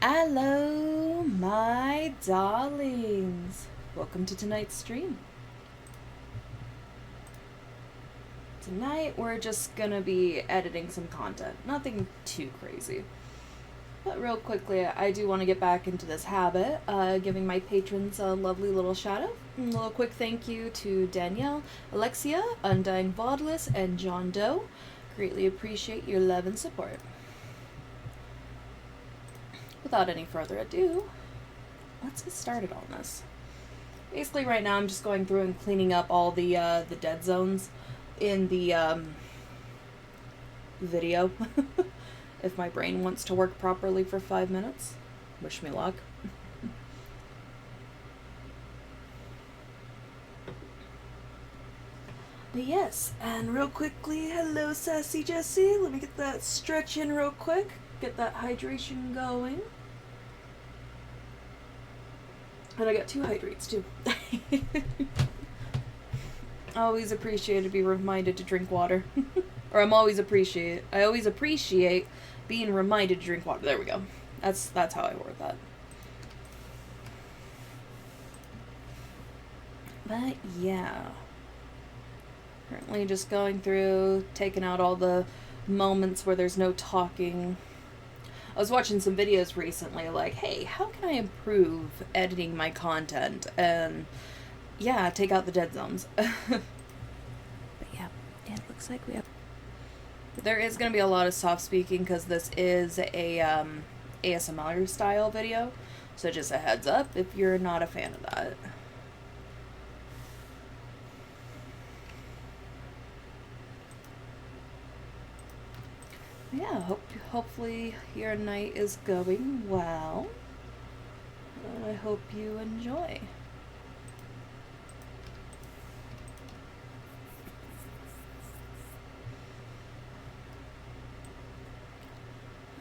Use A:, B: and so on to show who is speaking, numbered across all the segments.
A: Hello, my darlings. Welcome to tonight's stream. Tonight we're just gonna be editing some content. Nothing too crazy. But real quickly, I do want to get back into this habit, giving my patrons a lovely little shout out. A little quick thank you to Danielle, Alexia, Undying Vaudless, and John Doe. Greatly appreciate your love and support. Without any further ado, let's get started on this. Basically, right now I'm just going through and cleaning up all the dead zones in the video. If my brain wants to work properly for 5 minutes, wish me luck. But yes, and real quickly, hello Sassy Jessie. Let me get that stretch in real quick. Get that hydration going. And I got 2 hydrates too. I always appreciate to be reminded to drink water. Or I always appreciate being reminded to drink water. There we go. That's how I word that. But yeah. Currently just going through, taking out all the moments where there's no talking. I was watching some videos recently like, hey, how can I improve editing my content? And yeah, take out the dead zones. But yeah, it looks like we have... There is going to be a lot of soft speaking because this is a ASMR style video. So just a heads up if you're not a fan of that. Yeah, hopefully your night is going well. And I hope you enjoy.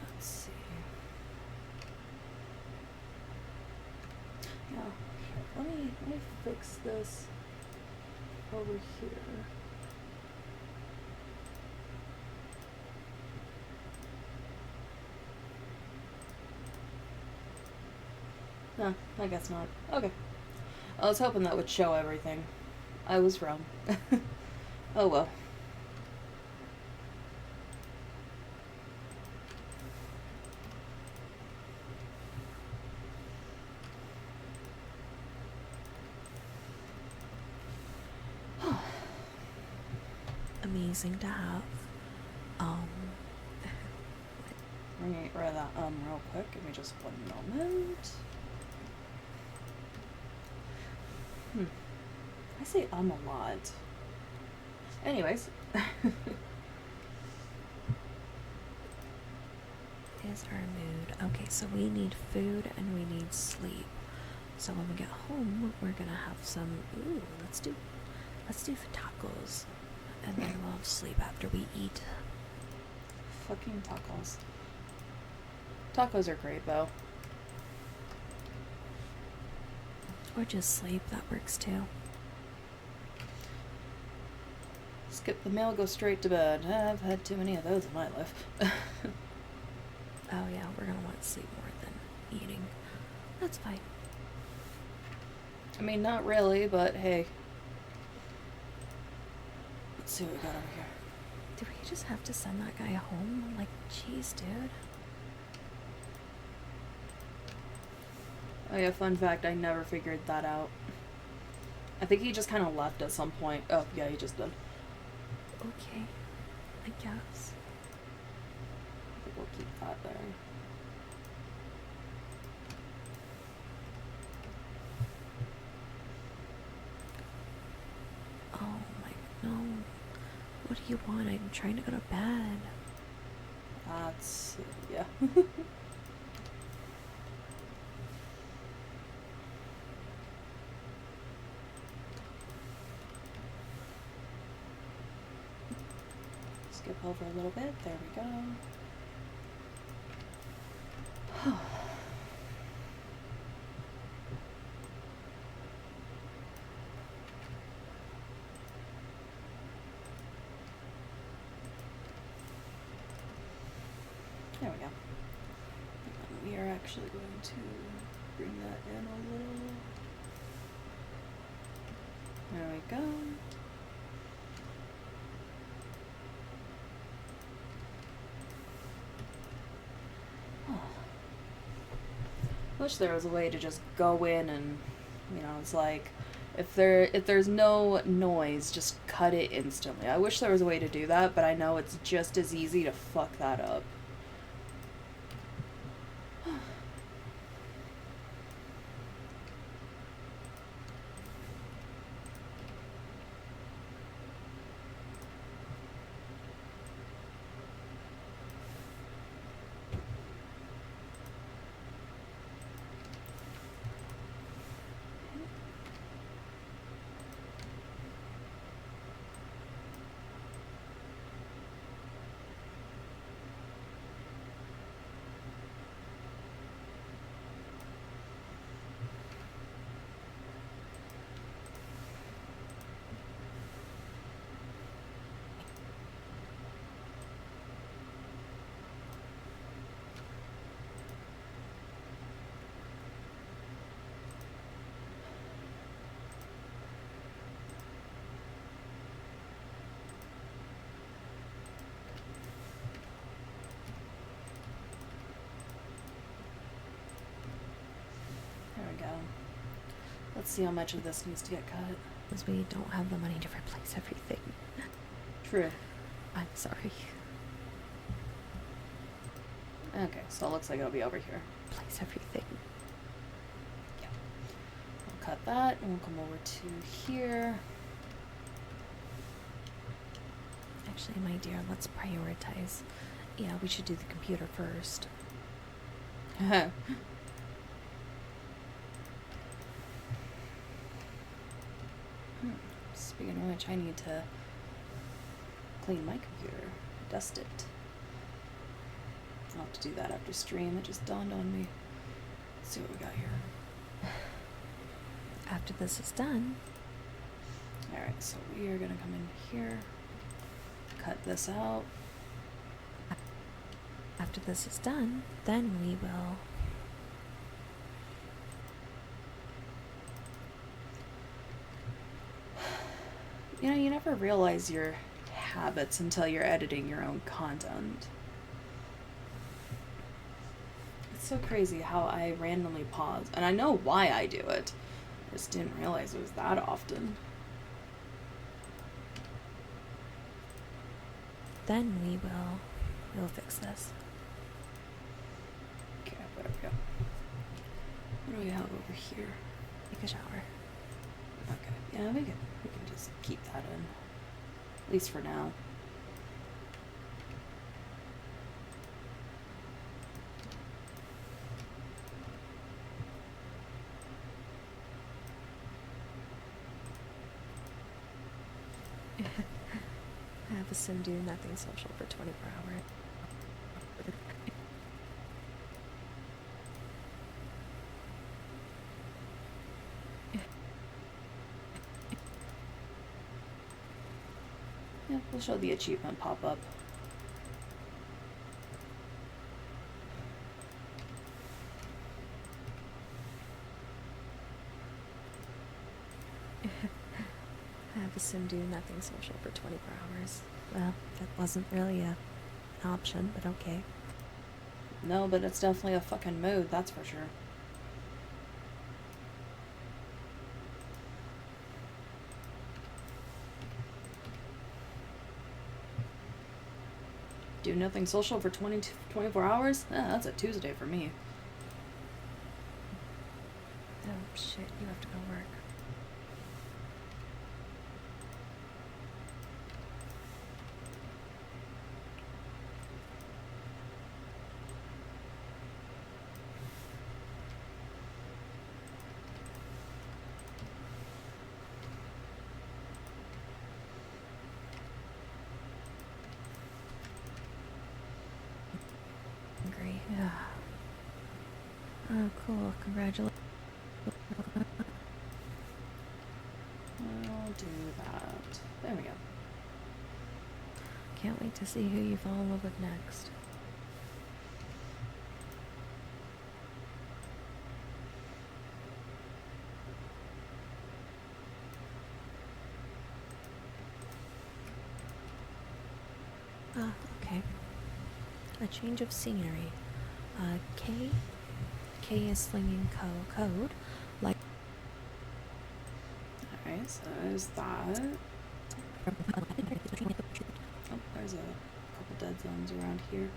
A: Let's see. Yeah, let me fix this over here. No, I guess not. Okay. I was hoping that would show everything. I was wrong. Oh well. Amazing to have. Let me write that real quick. Give me just 1 moment. I say a lot. Anyways. Is our mood. Okay, so we need food and we need sleep. So when we get home, we're gonna have some, ooh, let's do tacos. And then we'll sleep after we eat. Fucking tacos. Tacos are great though. Or just sleep, that works too. Skip the meal, go straight to bed. I've had too many of those in my life. Oh yeah, we're gonna want to sleep more than eating. That's fine. I mean, not really, but hey. Let's see what we got over here. Do we just have to send that guy home? Like, jeez, dude. Oh yeah, fun fact, I never figured that out. I think he just kind of left at some point. Oh, yeah, he just did. Okay, I guess. I think we'll keep that there. Oh my, no. What do you want? I'm trying to go to bed. That's, yeah. Skip over a little bit. There we go. There we go. we are actually going to bring that in a little. There we go. Wish there was a way to just go in and, you know, it's like if there's no noise, just cut it instantly. I wish there was a way to do that, but I know it's just as easy to fuck that up. Let's see how much of this needs to get cut.
B: Because we don't have the money to replace everything.
A: True.
B: I'm sorry.
A: Okay, so it looks like it'll be over here.
B: Replace everything.
A: Yeah. We'll cut that, and we'll come over to here.
B: Actually, my dear, let's prioritize. Yeah, we should do the computer first.
A: Speaking of which, I need to clean my computer, dust it. I'll have to do that after stream. It just dawned on me. Let's see what we got here.
B: After this is done.
A: Alright, so we are going to come in here, cut this out.
B: After this is done, then we will...
A: You know, you never realize your habits until you're editing your own content. It's so crazy how I randomly pause. And I know why I do it. I just didn't realize it was that often.
B: Then we'll fix this.
A: Okay, there we go. What do we have over here?
B: Take a shower.
A: Okay, yeah, we can just keep that in. At least for now.
B: I have a sim do nothing social for 24 hours.
A: Yeah, we'll show the achievement pop up.
B: I have a sim do nothing social for 24 hours. Well, that wasn't really an option, but okay.
A: No, but it's definitely a fucking mood, that's for sure. Do nothing social for 24 hours? Yeah, that's a Tuesday for me.
B: Oh shit, you have to go work. Yeah. Oh, cool. Congratulations.
A: I'll do that. There we go.
B: Can't wait to see who you fall in love with next. Ah, okay. A change of scenery. K is slinging code. Like.
A: Alright, so there's that. Oh, there's a couple dead zones around here.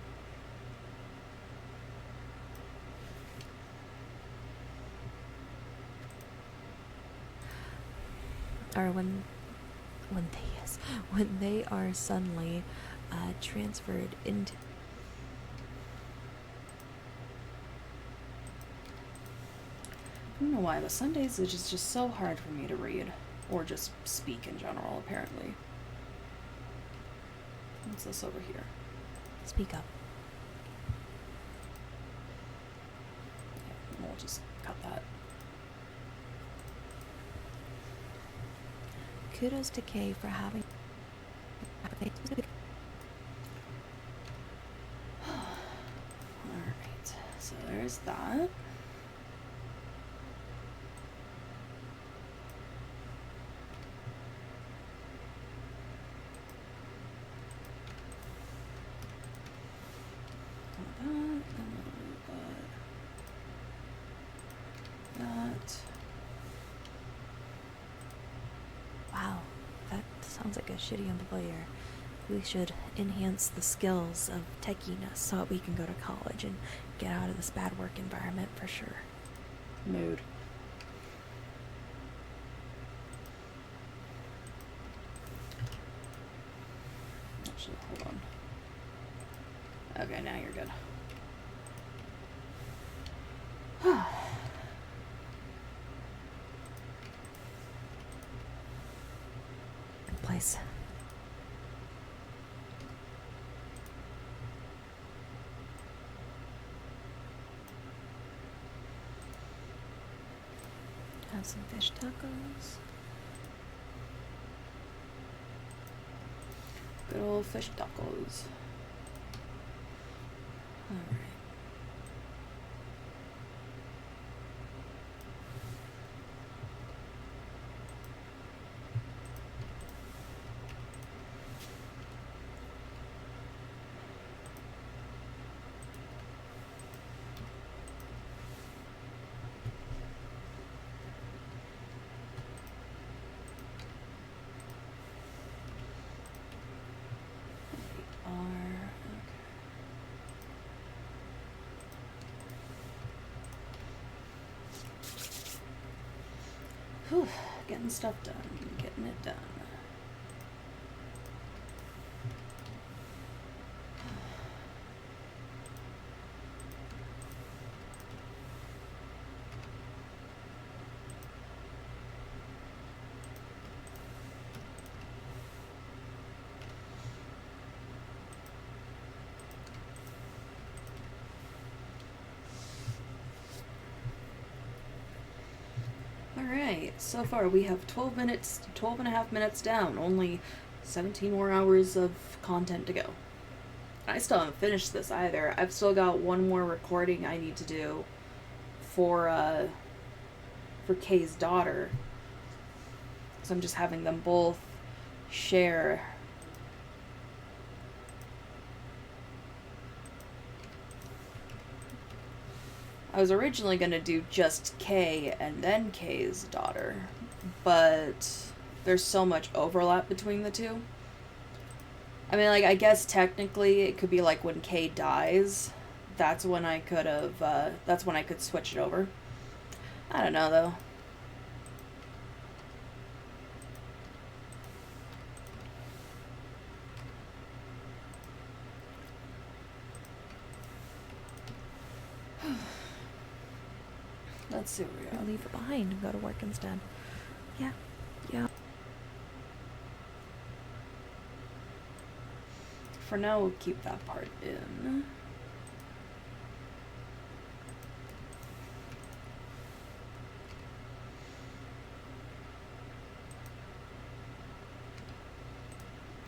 B: Or when they are suddenly transferred into.
A: I don't know why, but some days it's just so hard for me to read. Or just speak in general, apparently. What's this over here?
B: Speak up.
A: Yeah, we'll just cut that.
B: Kudos to Kay for having.
A: Alright, so there's that.
B: Wow, that sounds like a shitty employer. We should enhance the skills of techiness so that we can go to college and get out of this bad work environment for sure.
A: Mood. Actually, hold on. Okay, now you're good.
B: Good place. Have some fish tacos.
A: Good old fish tacos. Alright. Whew, getting stuff done, getting it done. Alright, so far we have 12 and a half minutes down, only 17 more hours of content to go. I still haven't finished this either. I've still got one more recording I need to do for Kay's daughter. So I'm just having them both share. I was originally going to do just Kay and then Kay's daughter, but there's so much overlap between the two. I mean, like, I guess technically it could be like when Kay dies, that's when I could have, that's when I could switch it over. I don't know, though. Let's see where we
B: Or
A: are.
B: leave it behind and go to work instead. Yeah.
A: For now, we'll keep that part in.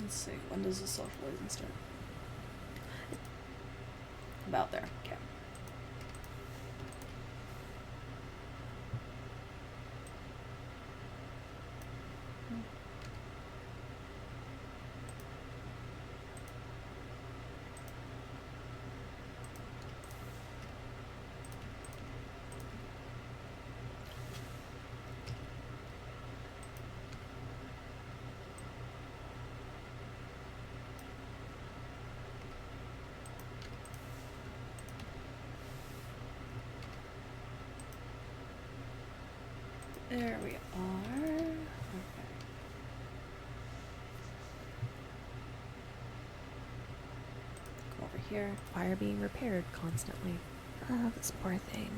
A: Let's see, when does the socializing start? About there, okay. There we are. Okay. Go over here.
B: Fire being repaired constantly. Oh, this poor thing.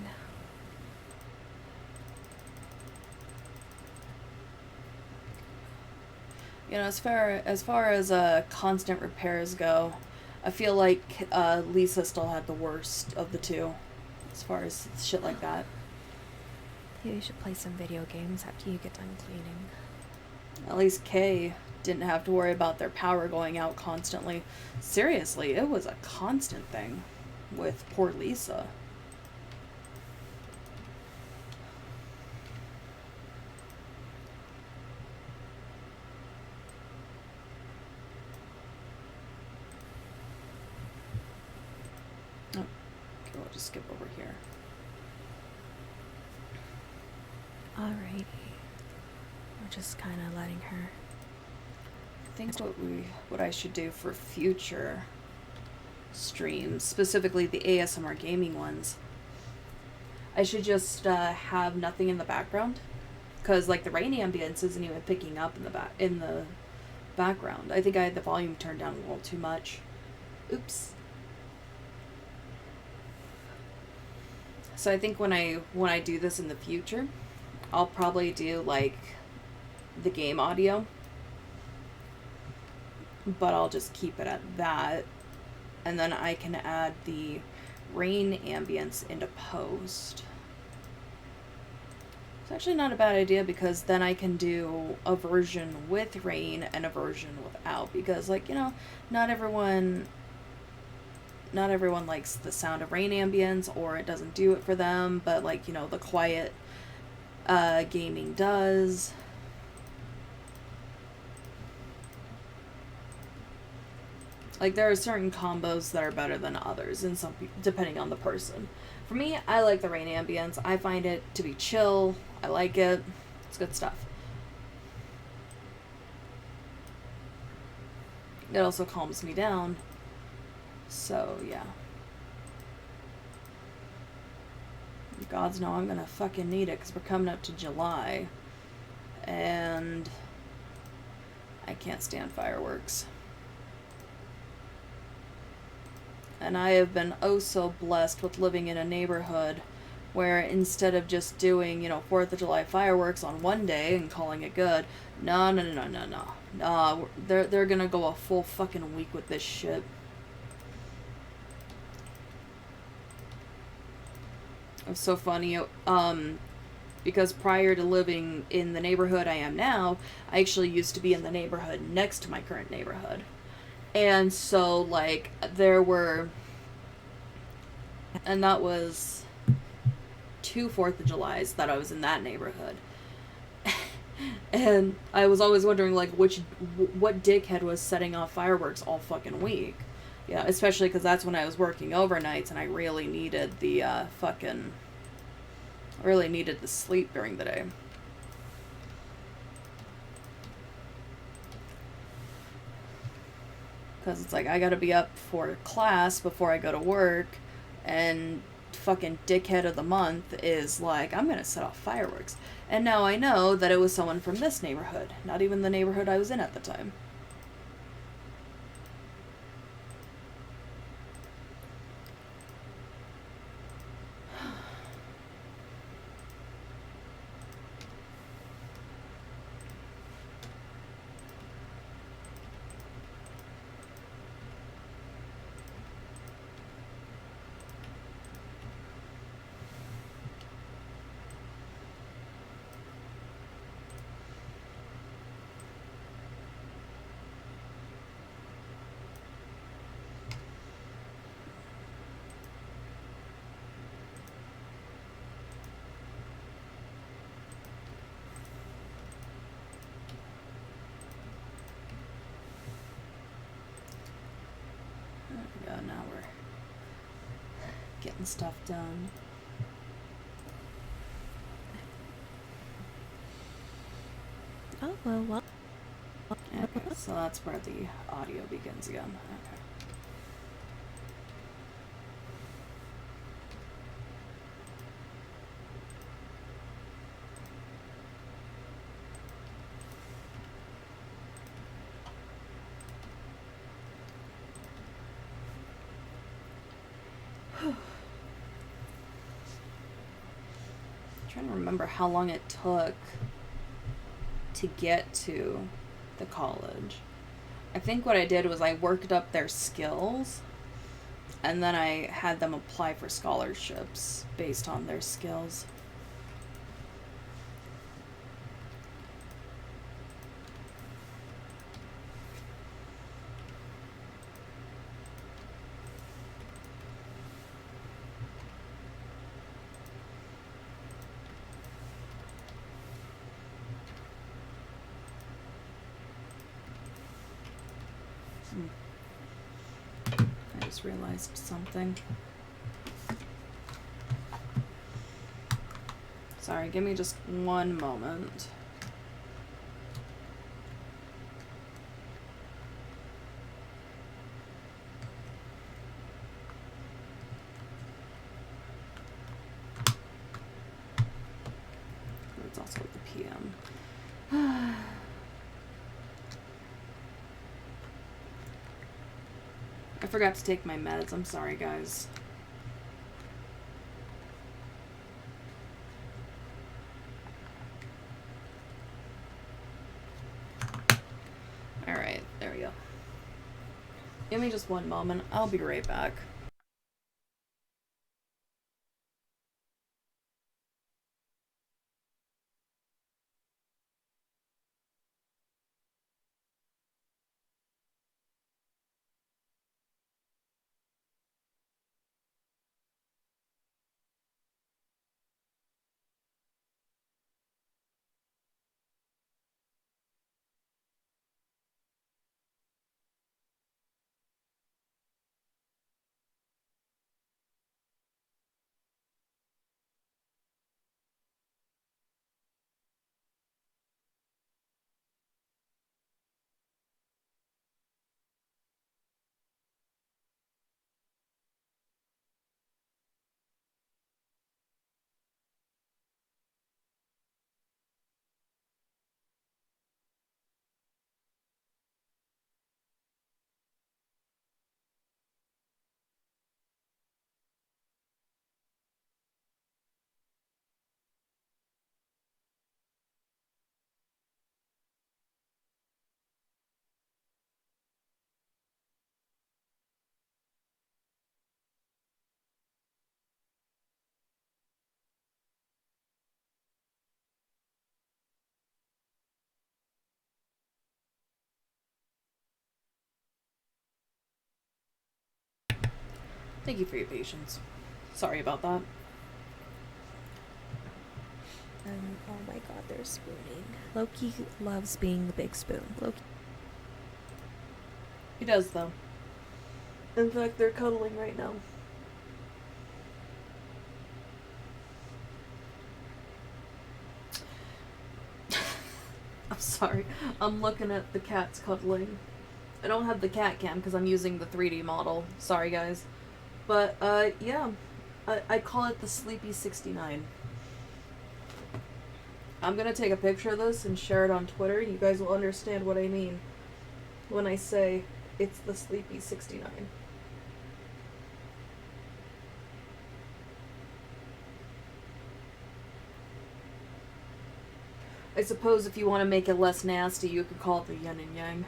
A: You know, as far as constant repairs go, I feel like Lisa still had the worst of the two, as far as shit like that.
B: You should play some video games after you get done cleaning.
A: At least Kay didn't have to worry about their power going out constantly. Seriously, it was a constant thing with poor Lisa. Oh, okay, we'll just skip over here.
B: Alrighty. We're just kind of letting her.
A: I think what I should do for future streams, specifically the ASMR gaming ones, I should just have nothing in the background, because like the rain ambience isn't even picking up in the background. I think I had the volume turned down a little too much. Oops. So I think when I do this in the future, I'll probably do like the game audio, but I'll just keep it at that, and then I can add the rain ambience into post. It's actually not a bad idea, because then I can do a version with rain and a version without, because like, you know, not everyone likes the sound of rain ambience, or it doesn't do it for them, but like, you know, the quiet gaming does. Like, there are certain combos that are better than others, and depending on the person. For me, I like the rain ambience. I find it to be chill. I like it. It's good stuff. It also calms me down. So, yeah. Gods know I'm gonna fucking need it, because we're coming up to July. And I can't stand fireworks. And I have been oh so blessed with living in a neighborhood where instead of just doing, you know, 4th of July fireworks on one day and calling it good, no. They're gonna go a full fucking week with this shit. It was so funny, because prior to living in the neighborhood I am now, I actually used to be in the neighborhood next to my current neighborhood. And so, like, there were, and that was 2 4th of Julys that I was in that neighborhood. And I was always wondering, like, what dickhead was setting off fireworks all fucking week. Yeah, especially because that's when I was working overnights, and I really needed the, really needed the sleep during the day. Because it's like, I gotta be up for class before I go to work, and fucking dickhead of the month is like, I'm gonna set off fireworks. And now I know that it was someone from this neighborhood, not even the neighborhood I was in at the time. Now we're getting stuff done.
B: Oh, well.
A: Okay, so that's where the audio begins again. Okay. trying to remember how long it took to get to the college. I think what I did was I worked up their skills, and then I had them apply for scholarships based on their skills. I just realized something. Sorry, give me just one moment. It's also the PM. I forgot to take my meds. I'm sorry, guys. Alright, there we go. Give me just one moment. I'll be right back. Thank you for your patience. Sorry about that.
B: Oh my god, they're spooning. Loki loves being the big spoon. Loki.
A: He does, though. In fact, they're cuddling right now. I'm sorry. I'm looking at the cats cuddling. I don't have the cat cam because I'm using the 3D model. Sorry, guys. But, yeah. I call it the Sleepy 69. I'm gonna take a picture of this and share it on Twitter. You guys will understand what I mean when I say it's the Sleepy 69. I suppose if you want to make it less nasty, you could call it the yin and yang.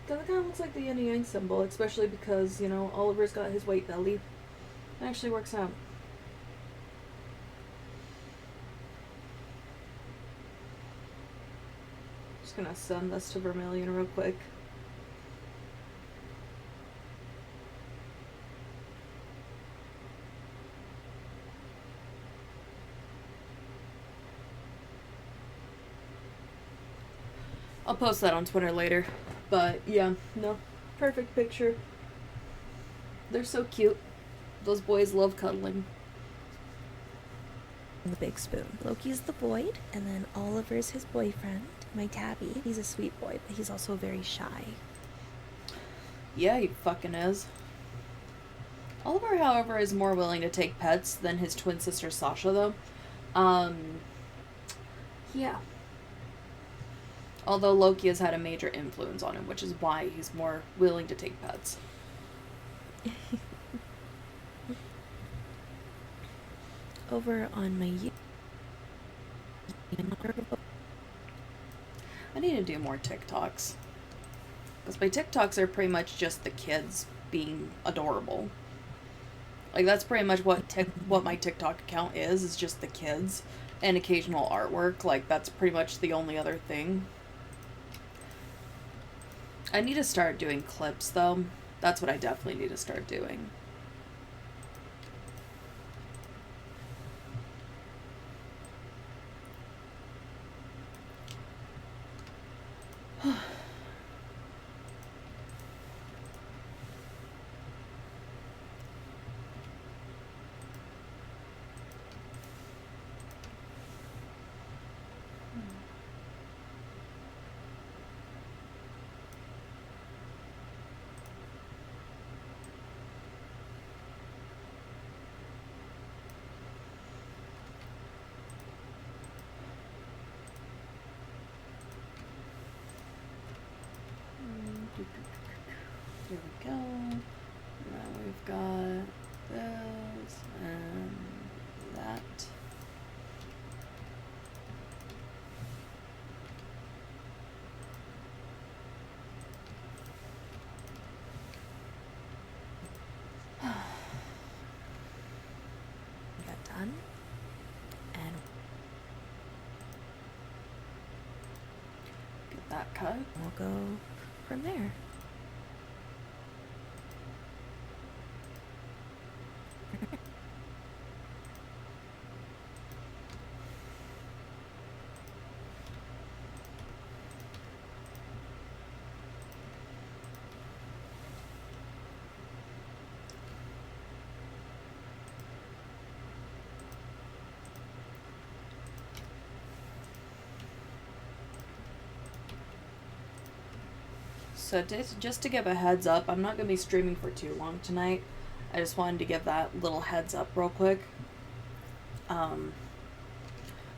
A: Because it kind of looks like the yin and yang symbol, especially because, you know, Oliver's got his white belly. It actually works out. Just gonna send this to Vermillion real quick. I'll post that on Twitter later. But yeah, no, perfect picture. They're so cute. Those boys love cuddling.
B: The big spoon. Loki's the void, and then Oliver's his boyfriend, my tabby. He's a sweet boy, but he's also very shy.
A: Yeah, he fucking is. Oliver, however, is more willing to take pets than his twin sister Sasha, though. Yeah. Although Loki has had a major influence on him, which is why he's more willing to take pets.
B: over on my
A: I need to do more TikToks. Because my TikToks are pretty much just the kids being adorable. Like, that's pretty much what my TikTok account is just the kids and occasional artwork. Like, that's pretty much the only other thing. I need to start doing clips, though. That's what I definitely need to start doing. Here we go. Now we've got this and that.
B: We got done. And
A: Get that cut.
B: we'll go from there.
A: So just to give a heads up, I'm not going to be streaming for too long tonight. I just wanted to give that little heads up real quick.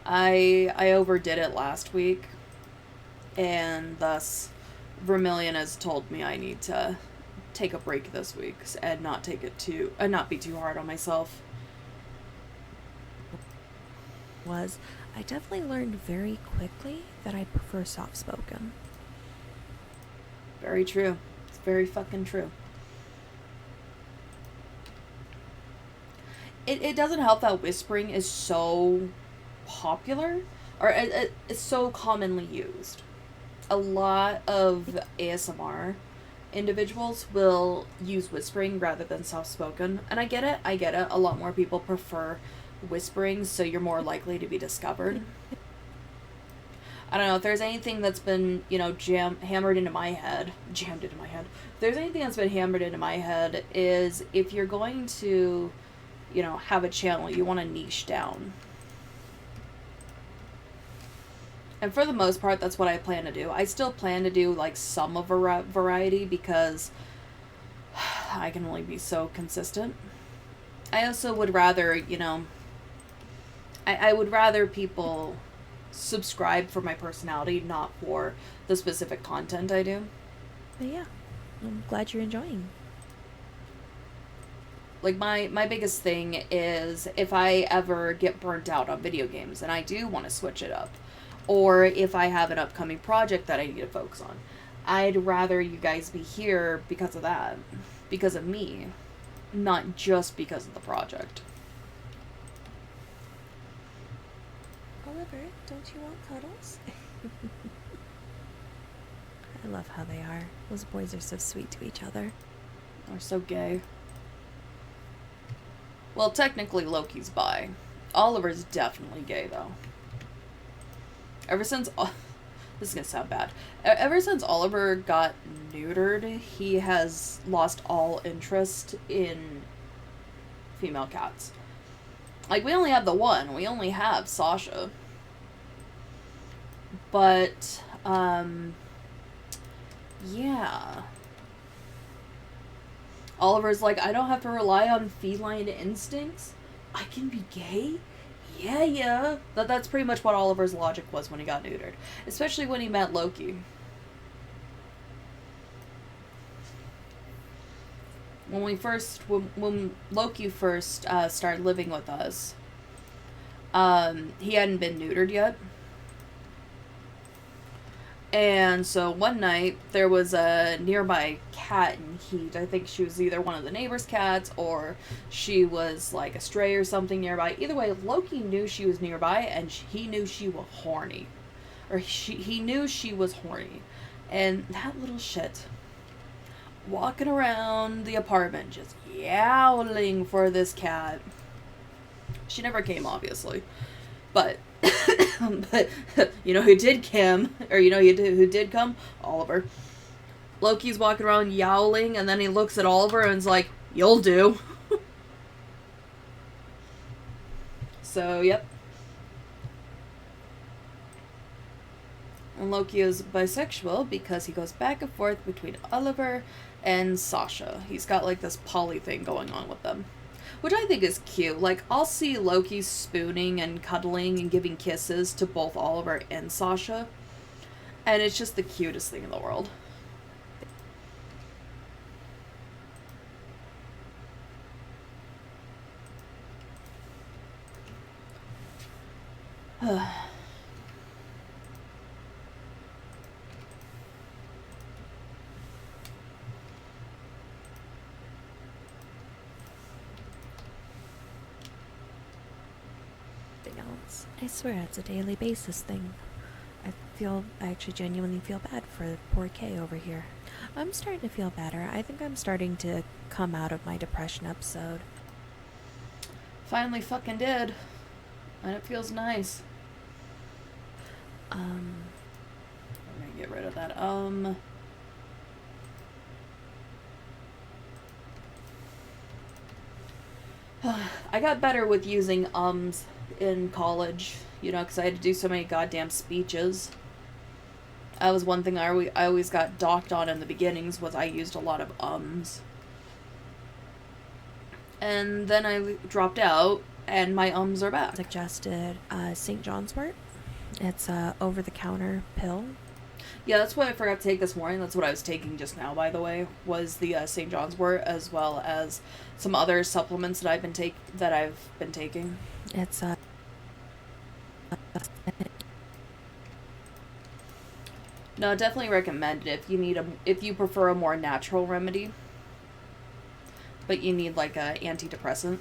A: I overdid it last week, and thus Vermillion has told me I need to take a break this week and not take it too and not be too hard on myself.
B: I definitely learned very quickly that I prefer soft-spoken.
A: Very true. It's very fucking true. It doesn't help that whispering is so popular, or it's so commonly used. A lot of ASMR individuals will use whispering rather than soft-spoken, and I get it. A lot more people prefer whispering, so you're more likely to be discovered. I don't know if there's anything that's been, jammed into my head. If there's anything that's been hammered into my head is if you're going to, have a channel, you want to niche down. And for the most part, that's what I plan to do. I still plan to do, some of a variety because I can only be so consistent. I also would rather, I would rather people subscribe for my personality, not for the specific content I do.
B: But yeah, I'm glad you're enjoying.
A: My biggest thing is if I ever get burnt out on video games and I do want to switch it up, or if I have an upcoming project that I need to focus on, I'd rather you guys be here because of that, because of me, not just because of the project.
B: Oliver, don't you want cuddles? I love how they are. Those boys are so sweet to each other.
A: They're so gay. Well, technically Loki's bi. Oliver's definitely gay, though. Ever since... this is gonna sound bad. Ever since Oliver got neutered, he has lost all interest in female cats. We only have the one. We only have Sasha. But, yeah. Oliver's like, I don't have to rely on feline instincts. I can be gay? Yeah. That's pretty much what Oliver's logic was when he got neutered. Especially when he met Loki. When Loki first started living with us, He hadn't been neutered yet. And so one night, there was a nearby cat in heat. I think she was either one of the neighbor's cats or she was like a stray or something nearby. Either way, Loki knew she was nearby and he knew she was horny. Or he knew she was horny. And that little shit, walking around the apartment just yowling for this cat. She never came, obviously. But but you know who did come, or you know who did come? Oliver. Loki's walking around yowling, and then he looks at Oliver and is like, "You'll do." So, yep. And Loki is bisexual because he goes back and forth between Oliver and Sasha. He's got like this poly thing going on with them, which I think is cute. Like, I'll see Loki spooning and cuddling and giving kisses to both Oliver and Sasha, and it's just the cutest thing in the world.
B: Else. I swear it's a daily basis thing. I actually genuinely feel bad for poor Kay over here. I'm starting to feel better. I think I'm starting to come out of my depression episode.
A: Finally fucking did. And it feels nice.
B: Let
A: me get rid of that. I got better with using ums in college, you know, because I had to do so many goddamn speeches. That was one thing I always got docked on in the beginnings, was I used a lot of ums. And then I dropped out, and my ums are back.
B: Suggested St. John's wort. It's a over-the-counter pill.
A: Yeah, that's what I forgot to take this morning. That's what I was taking just now, by the way, was the St. John's wort, as well as some other supplements that I've been taking.
B: It's
A: No, definitely recommend it if you prefer a more natural remedy, but you need like a antidepressant.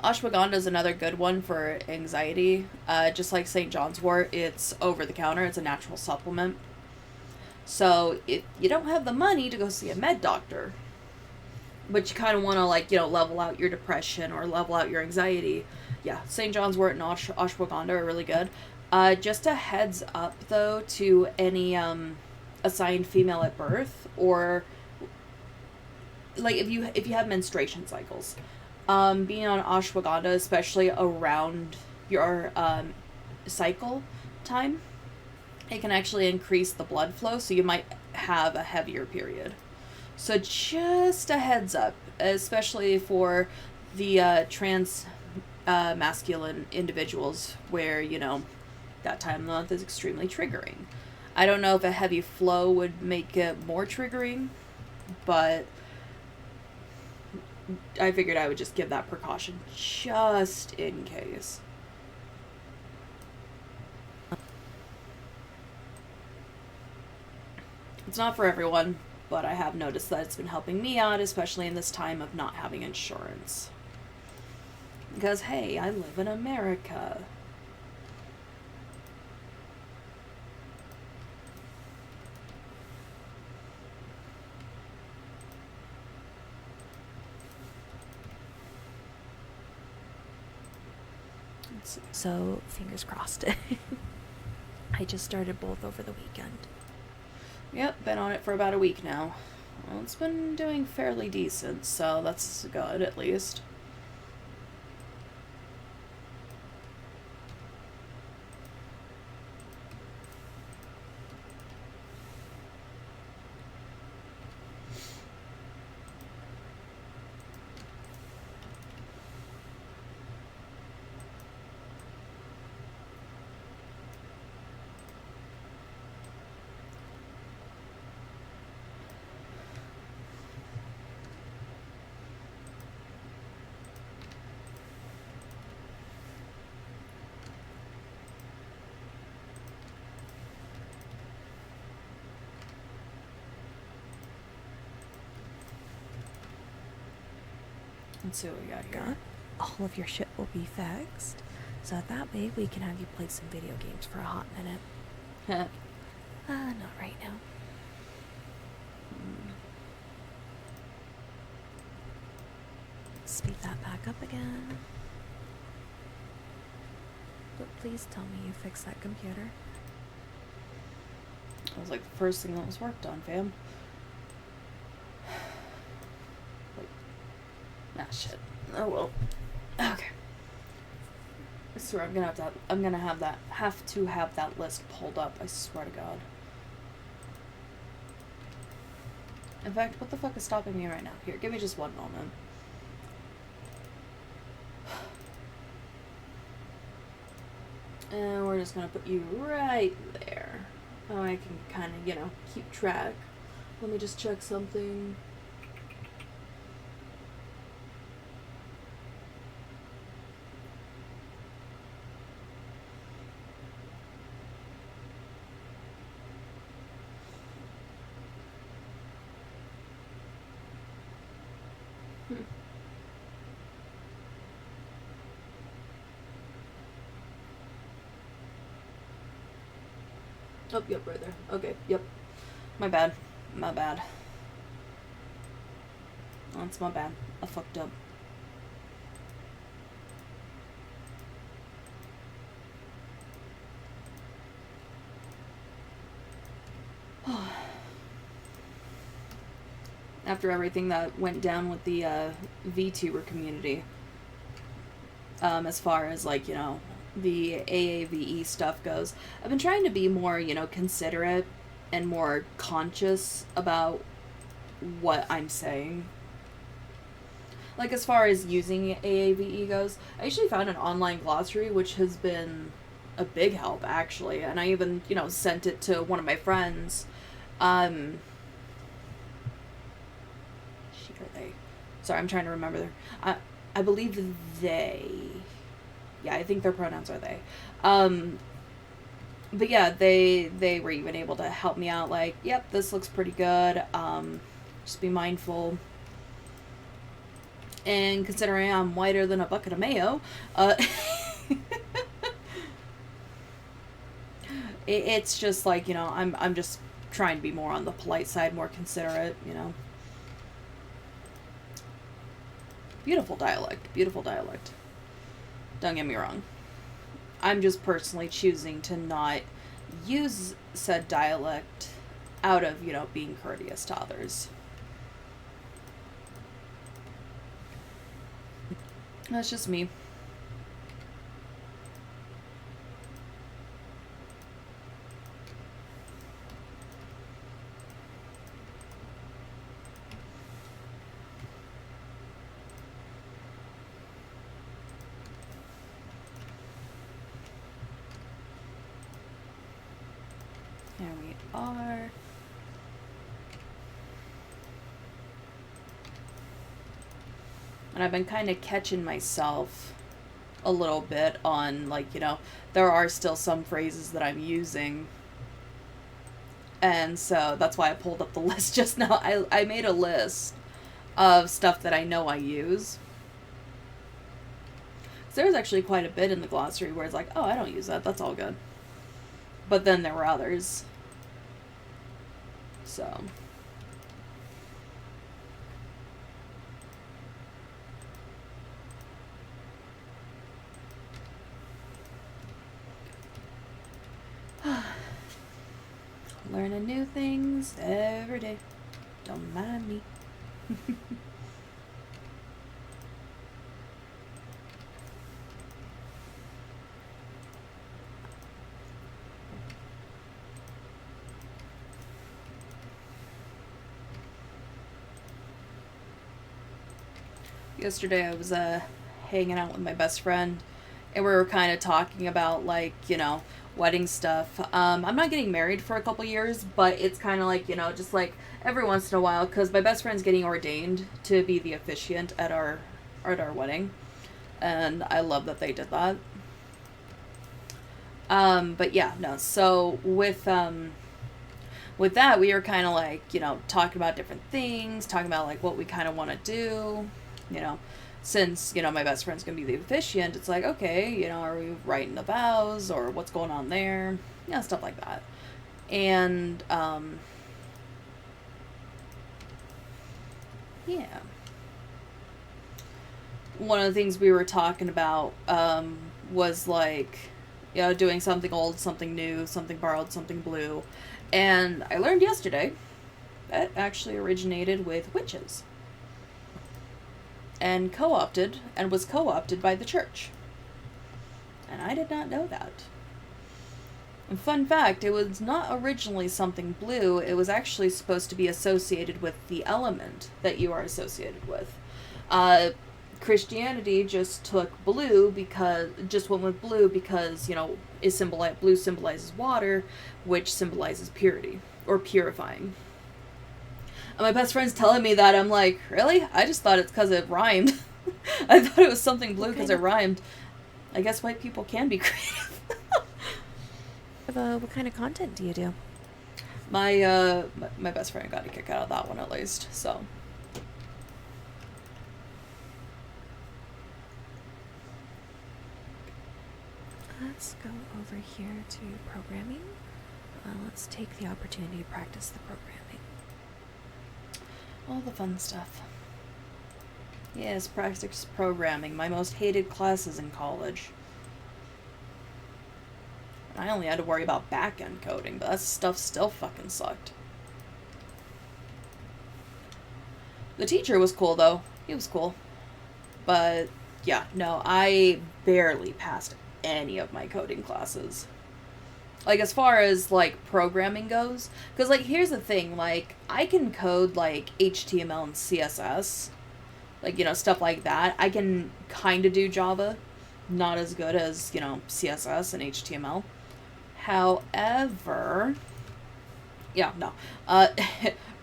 A: Ashwagandha is another good one for anxiety. Just like St. John's wort, it's over the counter. It's a natural supplement. So if you don't have the money to go see a med doctor, but you kind of want to, like, you know, level out your depression or level out your anxiety, yeah, St. John's wort and ashwagandha are really good. Just a heads up, though, to any assigned female at birth, or like if you have menstruation cycles, being on ashwagandha, especially around your cycle time, it can actually increase the blood flow, so you might have a heavier period. So just a heads up, especially for the trans masculine individuals, where, you know, that time of the month is extremely triggering. I don't know if a heavy flow would make it more triggering, but I figured I would just give that precaution just in case. It's not for everyone, but I have noticed that it's been helping me out, especially in this time of not having insurance. Because, hey, I live in America.
B: So, fingers crossed. I just started both over the weekend.
A: Yep, been on it for about a week now. Well, it's been doing fairly decent, so that's good, at least. Let's see what we got here.
B: Got all of your shit will be fixed, so that way we can have you play some video games for a hot minute. Not right now. Speed that back up again. But please tell me you fixed that computer.
A: That was like the first thing that was worked on, fam. Shit. Oh well. Okay. I swear I'm gonna have to have that list pulled up, I swear to God. In fact, what the fuck is stopping me right now? Here, give me just one moment. And we're just gonna put you right there. Oh, I can kind of, keep track. Let me just check something. Oh, yep, right there. Okay, yep. My bad. My bad. That's my bad. I fucked up. After everything that went down with the VTuber community, as far as, like, the AAVE stuff goes, I've been trying to be more, considerate and more conscious about what I'm saying. Like, as far as using AAVE goes, I actually found an online glossary, which has been a big help, actually. And I even, sent it to one of my friends. She or they. Sorry, I'm trying to remember their... I believe they... Yeah, I think their pronouns are they. But yeah, they were even able to help me out, like, yep, this looks pretty good. Just be mindful. And considering I'm whiter than a bucket of mayo, it's just like, I'm just trying to be more on the polite side, more considerate, Beautiful dialect, beautiful dialect. Don't get me wrong. I'm just personally choosing to not use said dialect out of, being courteous to others. That's just me. There we are. And I've been kind of catching myself a little bit on, like, there are still some phrases that I'm using. And so that's why I pulled up the list just now. I made a list of stuff that I know I use. So there's actually quite a bit in the glossary where it's like, oh, I don't use that. That's all good. But then there were others. So... learning new things every day. Don't mind me. Yesterday I was hanging out with my best friend, and we were kind of talking about, like, wedding stuff. I'm not getting married for a couple years, but it's kind of like, just like every once in a while, because my best friend's getting ordained to be the officiant at our wedding, and I love that they did that. But yeah, no, so with that, we were kind of like, talking about different things, talking about, like, what we kind of want to do, since, you know, my best friend's gonna be the officiant, it's like, okay, you know, are we writing the vows, or what's going on there? Yeah, stuff like that. And, yeah. One of the things we were talking about, was, like, you know, doing something old, something new, something borrowed, something blue. And I learned yesterday that actually originated with witches. And was co-opted by the church. And I did not know that. And fun fact, it was not originally something blue, it was actually supposed to be associated with the element that you are associated with. Christianity just took blue went with blue because, you know, blue symbolizes water, which symbolizes purity, or purifying. And my best friend's telling me that, I'm like, really? I just thought it's because it rhymed. I thought it was something blue because it rhymed. I guess white people can be creative.
B: What kind of content do you do?
A: My best friend got a kick out of that one, at least, so.
B: Let's go over here to programming. Let's take the opportunity to practice the programming.
A: All the fun stuff. Yes, practice programming, my most hated classes in college. I only had to worry about back-end coding, but that stuff still fucking sucked. The teacher was cool, though. He was cool. But, yeah, no, I barely passed any of my coding classes. Like, as far as, like, programming goes. Because, like, here's the thing. Like, I can code, like, HTML and CSS. Like, you know, stuff like that. I can kind of do Java. Not as good as, you know, CSS and HTML. However... Yeah, no. No,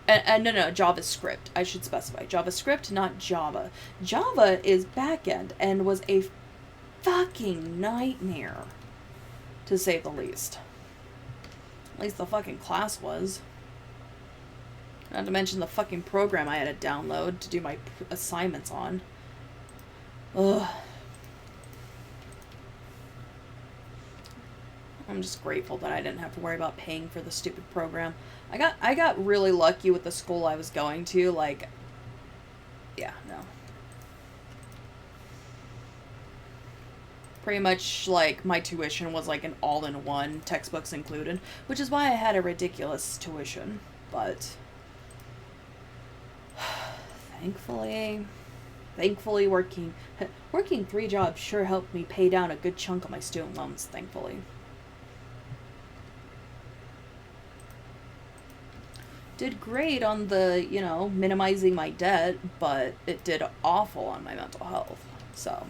A: JavaScript. I should specify. JavaScript, not Java. Java is backend and was a fucking nightmare, to say the least. At least the fucking class was. Not to mention the fucking program I had to download to do my assignments on. Ugh. I'm just grateful that I didn't have to worry about paying for the stupid program. I got really lucky with the school I was going to, like, yeah, no. Pretty much, like, my tuition was, like, an all-in-one, textbooks included, which is why I had a ridiculous tuition, but thankfully working 3 jobs sure helped me pay down a good chunk of my student loans, thankfully. Did great on the, you know, minimizing my debt, but it did awful on my mental health, so.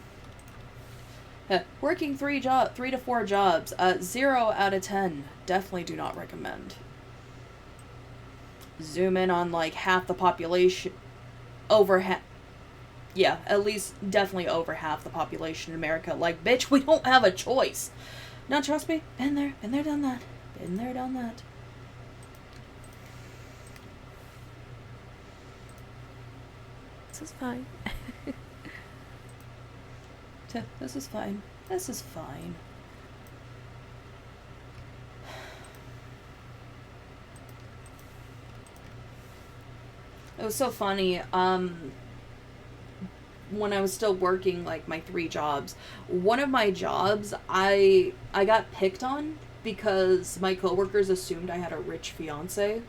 A: Working 3 to 4 jobs, 0 out of 10, definitely do not recommend. Zoom in on, like, half the population, yeah, at least definitely over half the population in America. Like, bitch, we don't have a choice. No, trust me, been there, done that. Been there, done that.
B: This is fine.
A: This is fine. This is fine. It was so funny, when I was still working, like, my 3 jobs, one of my jobs, I got picked on because my coworkers assumed I had a rich fiance,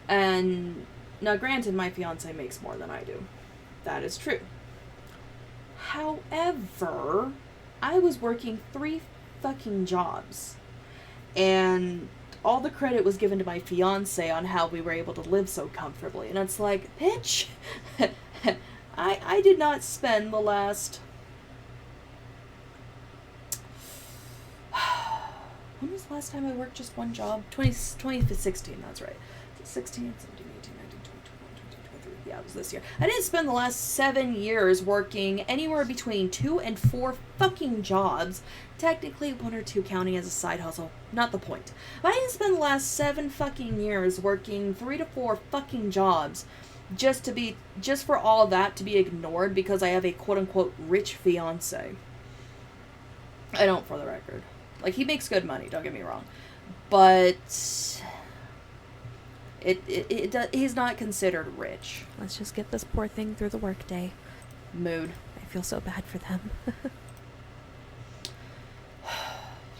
A: and, now granted, my fiance makes more than I do. That is true. However, I was working 3 fucking jobs, and all the credit was given to my fiance on how we were able to live so comfortably. And it's like, bitch, I did not spend the last... When was the last time I worked just one job? 2016, that's right. 16, 17, 18, 19, 20, 21, 22, 23. Yeah, it was this year. I didn't spend the last 7 years working anywhere between 2 and 4 fucking jobs. Technically 1 or 2 counting as a side hustle. Not the point. But I didn't spend the last 7 fucking years working 3 to 4 fucking jobs just for all that to be ignored because I have a quote-unquote rich fiance. I don't, for the record. Like, he makes good money, don't get me wrong. But he's not considered rich.
B: Let's just get this poor thing through the workday.
A: Mood.
B: I feel so bad for them.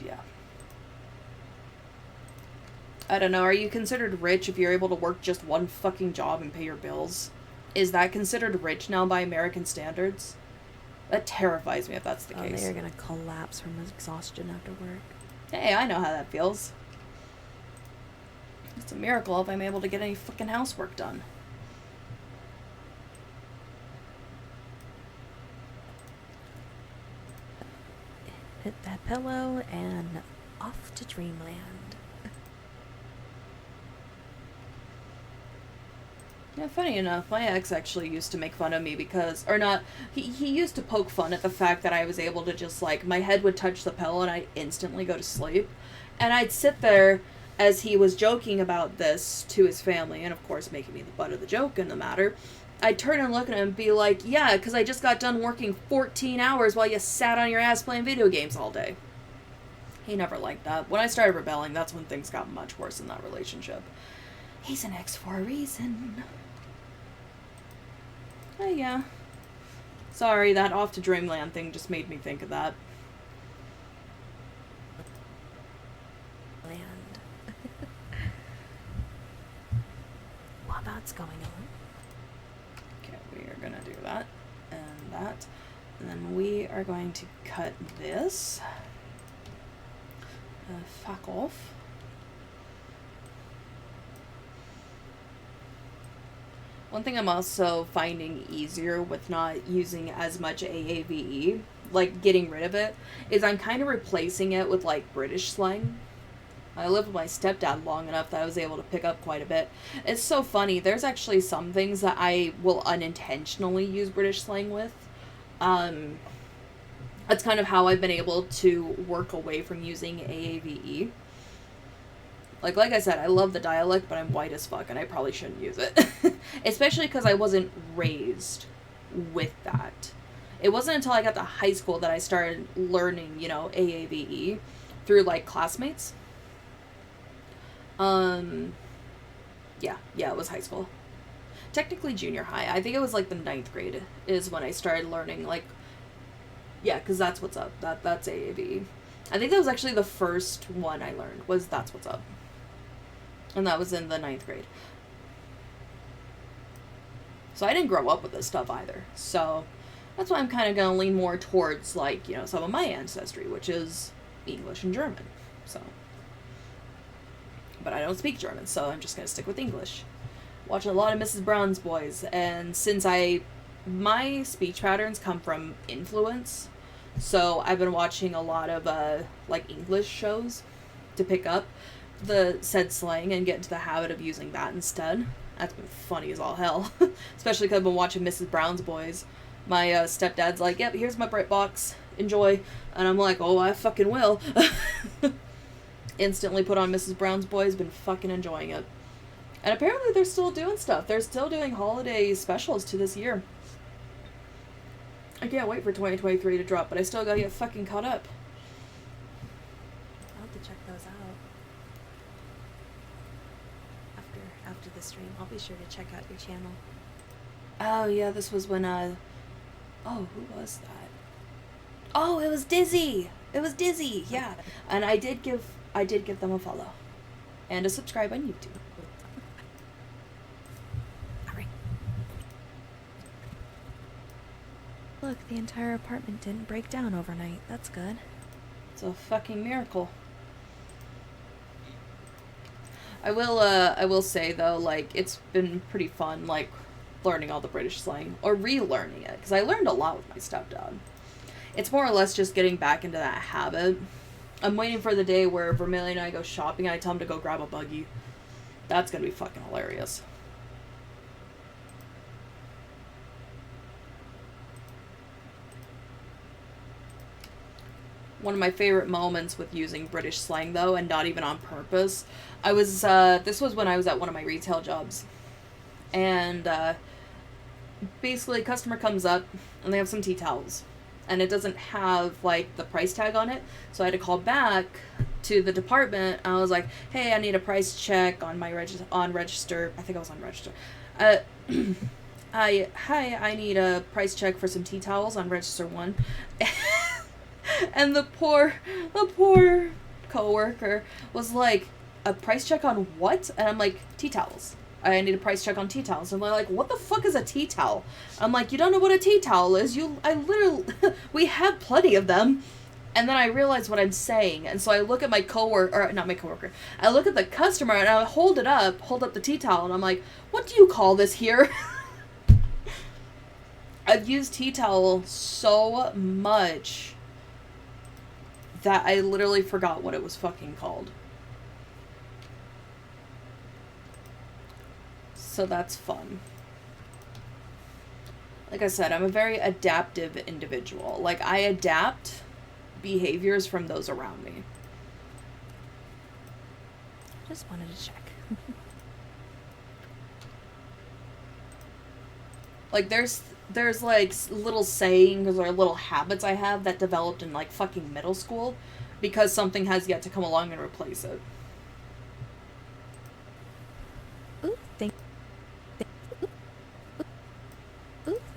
A: Yeah. I don't know, are you considered rich if you're able to work just one fucking job and pay your bills? Is that considered rich now by American standards? That terrifies me if that's the case.
B: They're gonna collapse from exhaustion after work.
A: Hey, I know how that feels. It's a miracle if I'm able to get any fucking housework done.
B: Hit that pillow and off to dreamland.
A: Yeah, funny enough, my ex actually used to make fun of me because, or not, he used to poke fun at the fact that I was able to just, like, my head would touch the pillow and I'd instantly go to sleep. And I'd sit there as he was joking about this to his family, and of course making me the butt of the joke in the matter. I'd turn and look at him and be like, yeah, because I just got done working 14 hours while you sat on your ass playing video games all day. He never liked that. When I started rebelling, that's when things got much worse in that relationship. He's an ex for a reason. Oh, yeah. Sorry, that off to dreamland thing just made me think of that.
B: Land. While that's going on.
A: Okay, we are gonna do that and that. And then we are going to cut this. Fuck off. One thing I'm also finding easier with not using as much AAVE, like getting rid of it, is I'm kind of replacing it with like British slang. I lived with my stepdad long enough that I was able to pick up quite a bit. It's so funny, there's actually some things that I will unintentionally use British slang with. That's kind of how I've been able to work away from using AAVE. Like I said, I love the dialect, but I'm white as fuck, and I probably shouldn't use it. Especially because I wasn't raised with that. It wasn't until I got to high school that I started learning, you know, AAVE through, like, classmates. Yeah, it was high school. Technically junior high. I think it was, like, the 9th grade is when I started learning, like, yeah, because that's what's up. That's AAVE. I think that was actually the first one I learned, was that's what's up. And that was in the 9th grade. So I didn't grow up with this stuff either. So that's why I'm kind of going to lean more towards, like, you know, some of my ancestry, which is English and German. So. But I don't speak German, so I'm just going to stick with English. Watch a lot of Mrs. Brown's Boys. And since my speech patterns come from influence, so I've been watching a lot of, like, English shows to pick up the said slang and get into the habit of using that instead. That's been funny as all hell. Especially because I've been watching Mrs. Brown's Boys. My stepdad's like, yep, here's my BritBox. Enjoy. And I'm like, oh, I fucking will. Instantly put on Mrs. Brown's Boys. Been fucking enjoying it. And apparently they're still doing stuff. They're still doing holiday specials to this year. I can't wait for 2023 to drop, but I still gotta get fucking caught up.
B: I'll have to check those out. After the stream, I'll be sure to check out your channel.
A: Oh, yeah, this was when, oh, who was that? Oh, it was Dizzy! It was Dizzy, yeah. And I did give them a follow. And a subscribe on YouTube.
B: Alright. Look, the entire apartment didn't break down overnight. That's good.
A: It's a fucking miracle. I will say, though, like, it's been pretty fun, like, learning all the British slang. Or relearning it. Because I learned a lot with my stepdad. It's more or less just getting back into that habit. I'm waiting for the day where Vermillion and I go shopping and I tell him to go grab a buggy. That's gonna be fucking hilarious. One of my favorite moments with using British slang, though, and not even on purpose, this was when I was at one of my retail jobs. And basically, a customer comes up and they have some tea towels, and it doesn't have like the price tag on it. So I had to call back to the department. I was like, "Hey, I need a price check on my register." I think I was on register. I need a price check for some tea towels on register 1. And the poor coworker was like, "A price check on what?" And I'm like, "Tea towels. I need a price check on tea towels." And they're like, "What the fuck is a tea towel?" I'm like, "You don't know what a tea towel is? We have plenty of them." And then I realize what I'm saying. And so I look at my coworker, or not my coworker, I look at the customer and I hold up the tea towel, and I'm like, "What do you call this here?" I've used tea towel so much that I literally forgot what it was fucking called. So that's fun. Like I said, I'm a very adaptive individual. Like, I adapt behaviors from those around me.
B: Just wanted to check.
A: Like, there's like little sayings or little habits I have that developed in like fucking middle school because something has yet to come along and replace it.
B: Ooh,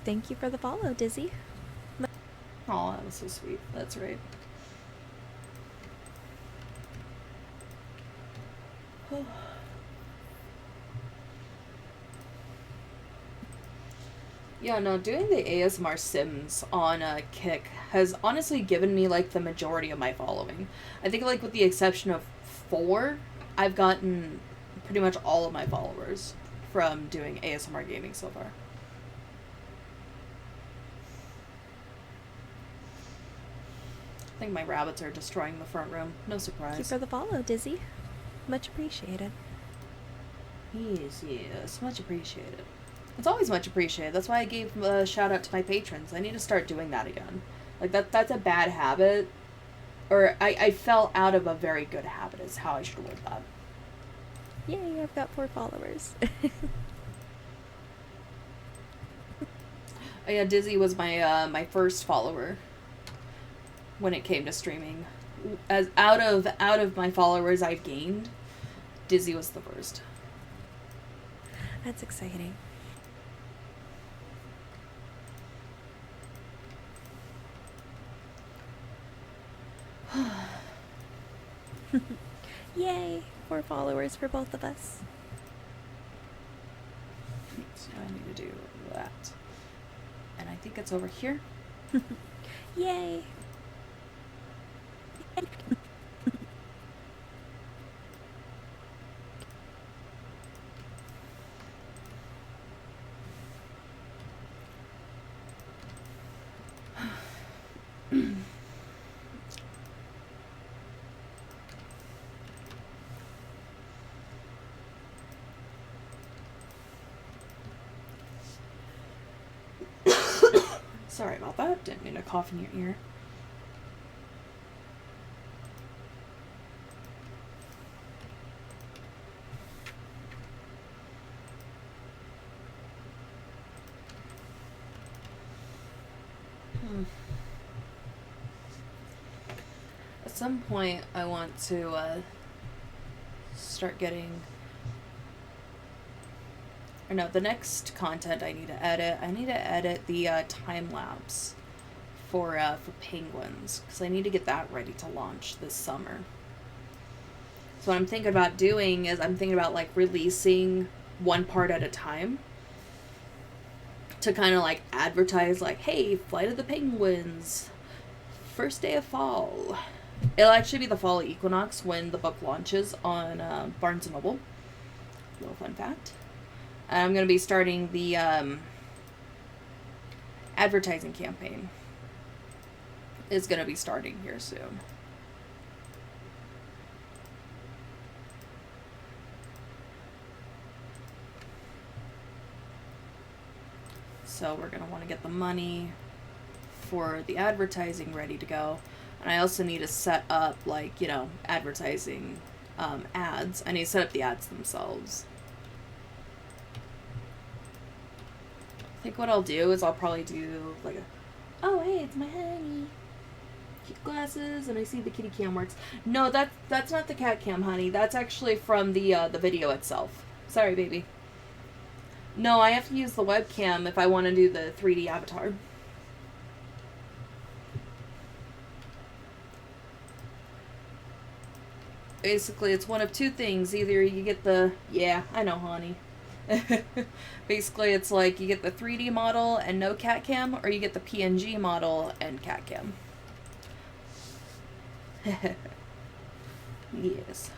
B: thank you for the follow, Dizzy.
A: Oh, that was so sweet. That's right. Yeah, no, doing the ASMR Sims on Kick has honestly given me, like, the majority of my following. I think, like, with the exception of 4, I've gotten pretty much all of my followers from doing ASMR gaming so far. I think my rabbits are destroying the front room. No surprise.
B: Thank you for the follow, Dizzy. Much appreciated.
A: Yes, much appreciated. It's always much appreciated. That's why I gave a shout out to my patrons. I need to start doing that again. Like, that's a bad habit. Or I fell out of a very good habit is how I should word that.
B: Yay, I've got 4 followers.
A: Oh, yeah, Dizzy was my my first follower when it came to streaming. As out of my followers I've gained, Dizzy was the first.
B: That's exciting. Yay! 4 followers for both of us.
A: So I need to do that. And I think it's over here.
B: Yay!
A: Sorry about that. Didn't mean to cough in your ear. At some point, I want to start getting... Or no, the next content I need to edit the time-lapse for penguins, because I need to get that ready to launch this summer. So what I'm thinking about doing is I'm thinking about, like, releasing one part at a time to kind of, like, advertise, like, hey, Flight of the Penguins, first day of fall. It'll actually be the fall equinox when the book launches on Barnes & Noble. Little fun fact. I'm going to be starting the advertising campaign. Is going to be starting here soon. So we're going to want to get the money for the advertising ready to go. And I also need to set up, like, you know, advertising ads. I need to set up the ads themselves. think what I'll do is I'll probably do like a, oh hey, it's my honey. Cute glasses, and I see the kitty cam works. No, that's not the cat cam, honey. That's actually from the video itself. Sorry, baby. No, I have to use the webcam if I want to do the 3D avatar. Basically, it's one of two things. Either you get the, yeah, I know, honey. Basically, it's like you get the 3D model and no cat cam, or you get the PNG model and cat cam. Yes.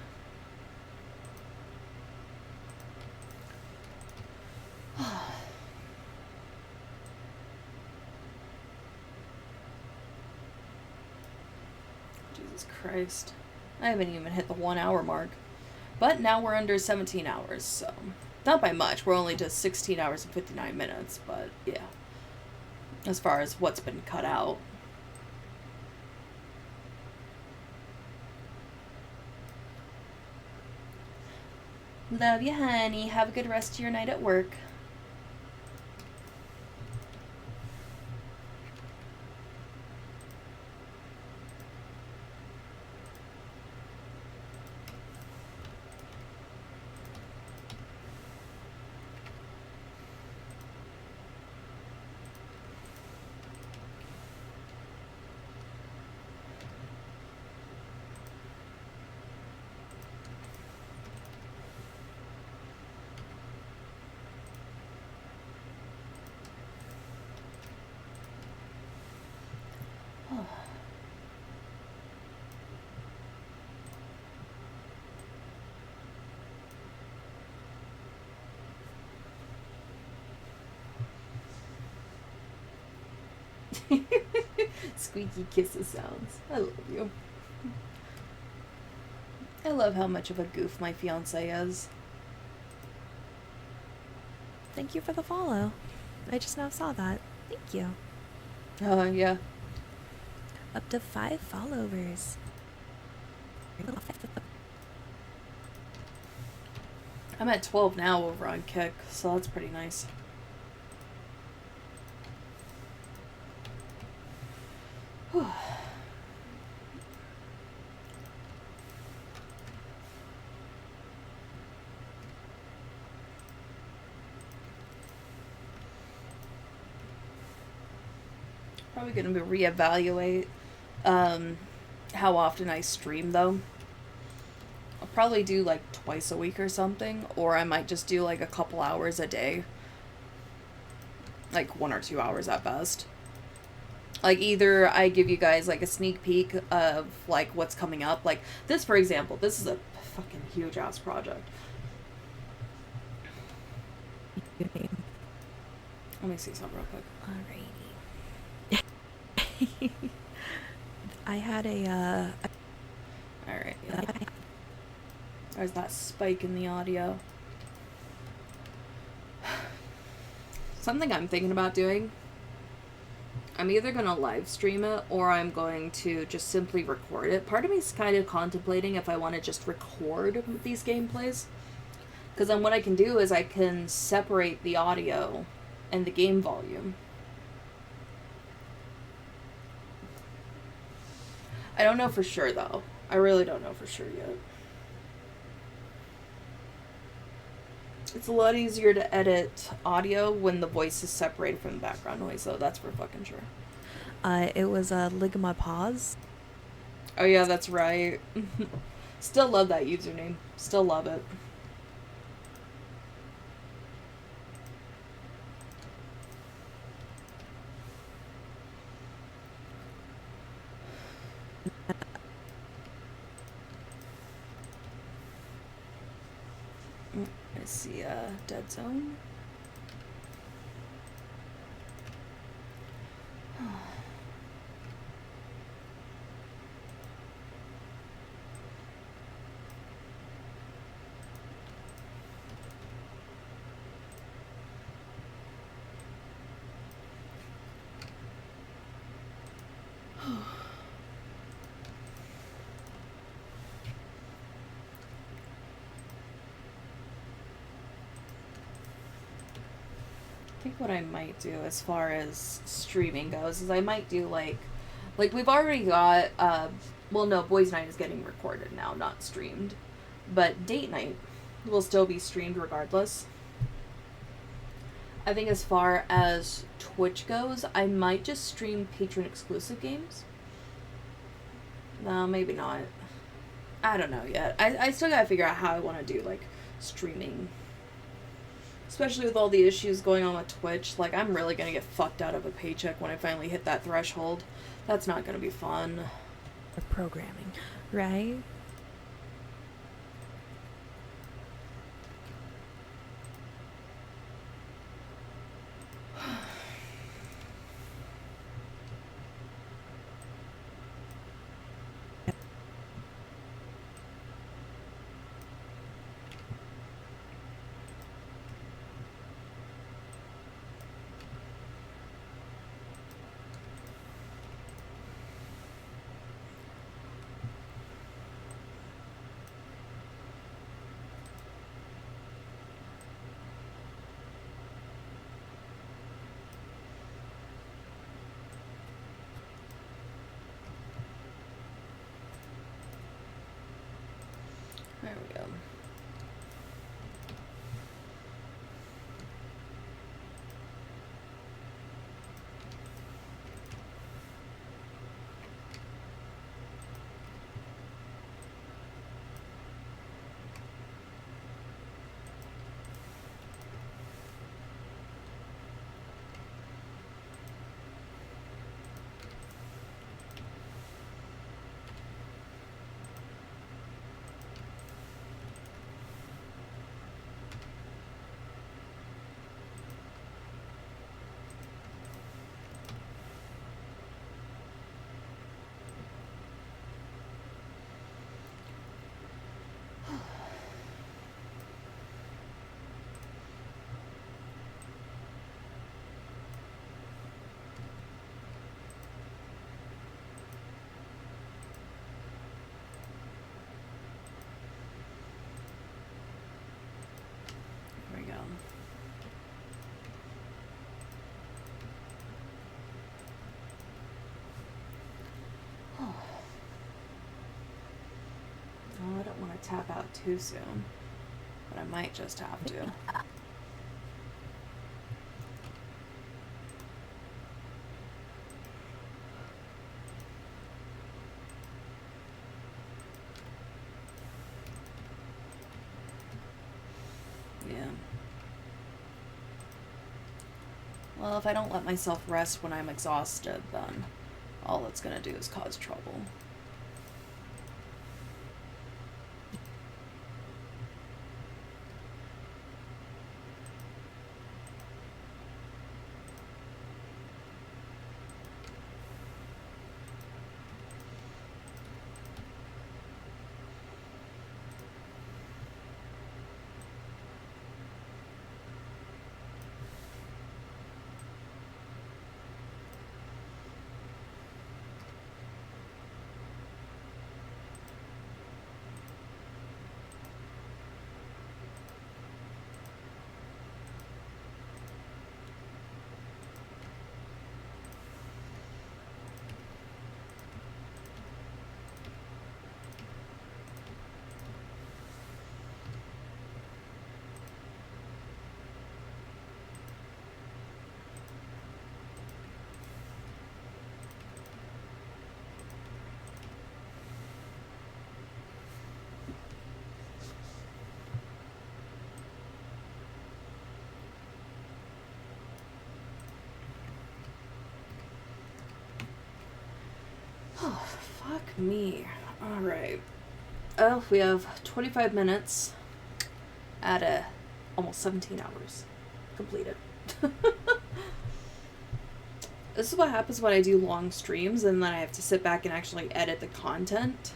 A: Jesus Christ. I haven't even hit the 1 hour mark. But now we're under 17 hours, so not by much. We're only just 16 hours and 59 minutes, but yeah. As far as what's been cut out. Love you, honey. Have a good rest of your night at work. Squeaky kisses sounds. I love you. I love how much of a goof my fiance is.
B: Thank you for the follow. I just now saw that. Thank you.
A: Yeah.
B: Up to 5 followers.
A: I'm at 12 now over on Kick, so that's pretty nice. Whew. Probably going to reevaluate how often I stream, though. I'll probably do like twice a week or something, or I might just do like a couple hours a day. Like 1 or 2 hours at best. Like either I give you guys like a sneak peek of like what's coming up. Like this, for example, this is a fucking huge ass project. Let me see something real quick.
B: Alrighty. I had a
A: Alright, yeah. There's that spike in the audio. Something I'm thinking about doing, I'm either going to live stream it or I'm going to just simply record it. Part of me is kind of contemplating if I want to just record these gameplays. Because then what I can do is I can separate the audio and the game volume. I don't know for sure, though. I really don't know for sure yet. It's a lot easier to edit audio when the voice is separated from the background noise, though. That's for fucking sure.
B: It was a Ligma Pause.
A: Oh, yeah, that's right. Still love that username. Still love it. Let's see, Dead Zone. think what I might do as far as streaming goes is I might do like we've already got, well, no, Boys Night is getting recorded now, not streamed. But Date Night will still be streamed regardless. I think as far as Twitch goes, I might just stream patron-exclusive games. No, maybe not. I don't know yet. I still gotta figure out how I want to do, like, streaming. Especially with all the issues going on with Twitch. Like, I'm really gonna get fucked out of a paycheck when I finally hit that threshold. That's not gonna be fun.
B: Programming, right?
A: There we go. There we go. Oh, I don't want to tap out too soon, but I might just have to. Yeah. Well, if I don't let myself rest when I'm exhausted, then all it's gonna do is cause trouble. Oh, fuck me. Alright. Oh, we have 25 minutes at almost 17 hours completed. This is what happens when I do long streams and then I have to sit back and actually edit the content.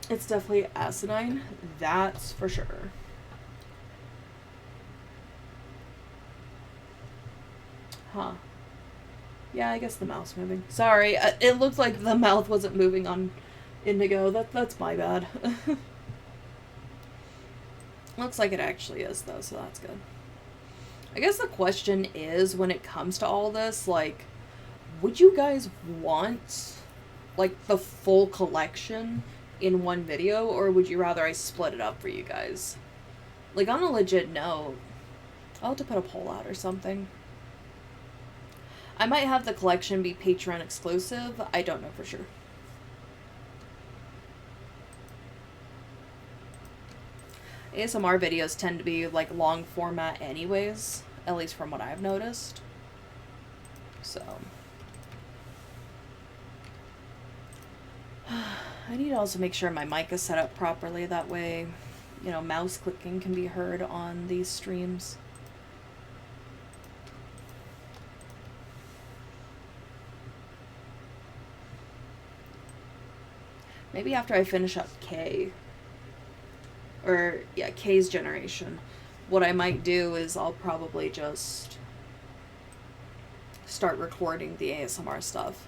A: It's definitely asinine, that's for sure. Huh. Yeah, I guess the mouth's moving. Sorry, it looked like the mouth wasn't moving on Indigo. That's my bad. Looks like it actually is, though, so that's good. I guess the question is, when it comes to all this, like, would you guys want, like, the full collection in one video, or would you rather I split it up for you guys? Like, on a legit note, I'll have to put a poll out or something. I might have the collection be Patreon exclusive. I don't know for sure. ASMR videos tend to be, like, long format anyways, at least from what I've noticed. So I need to also make sure my mic is set up properly, that way, you know, mouse clicking can be heard on these streams. Maybe after I finish up K, or yeah, K's generation, what I might do is I'll probably just start recording the ASMR stuff.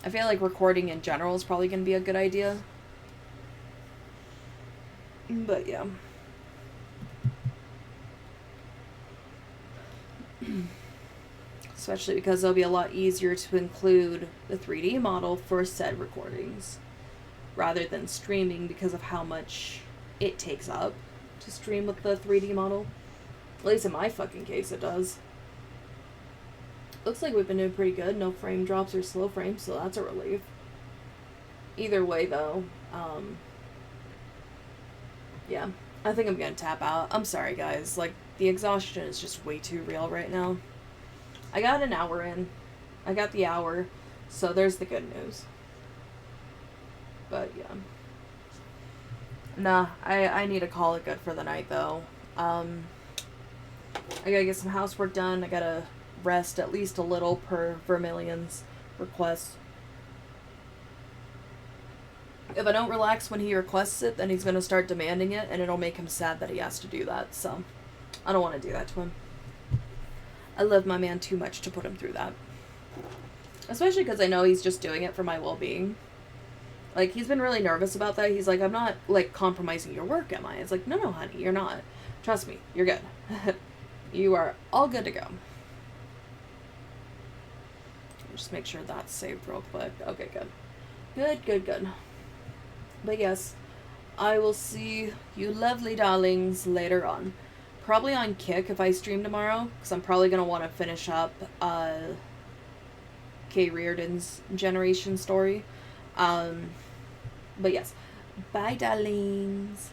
A: I feel like recording in general is probably going to be a good idea. But yeah. Especially because it'll be a lot easier to include the 3D model for said recordings, rather than streaming because of how much it takes up to stream with the 3D model. At least in my fucking case it does. Looks like we've been doing pretty good. No frame drops or slow frames, so that's a relief. Either way, though, yeah, I think I'm gonna tap out. I'm sorry, guys. Like, the exhaustion is just way too real right now. I got an hour in. I got the hour, so there's the good news. But, yeah. Nah, I need to call it good for the night, though. I gotta get some housework done. I gotta rest at least a little per Vermillion's request. If I don't relax when he requests it, then he's gonna start demanding it, and it'll make him sad that he has to do that, so I don't want to do that to him. I love my man too much to put him through that. Especially because I know he's just doing it for my well-being. Like, he's been really nervous about that. He's like, I'm not, like, compromising your work, am I? It's like, no, honey, you're not. Trust me, you're good. You are all good to go. Just make sure that's saved real quick. Okay, good. Good. But yes, I will see you lovely darlings later on. Probably on Kick if I stream tomorrow, because I'm probably going to want to finish up K. Reardon's generation story. But yes, bye darlings.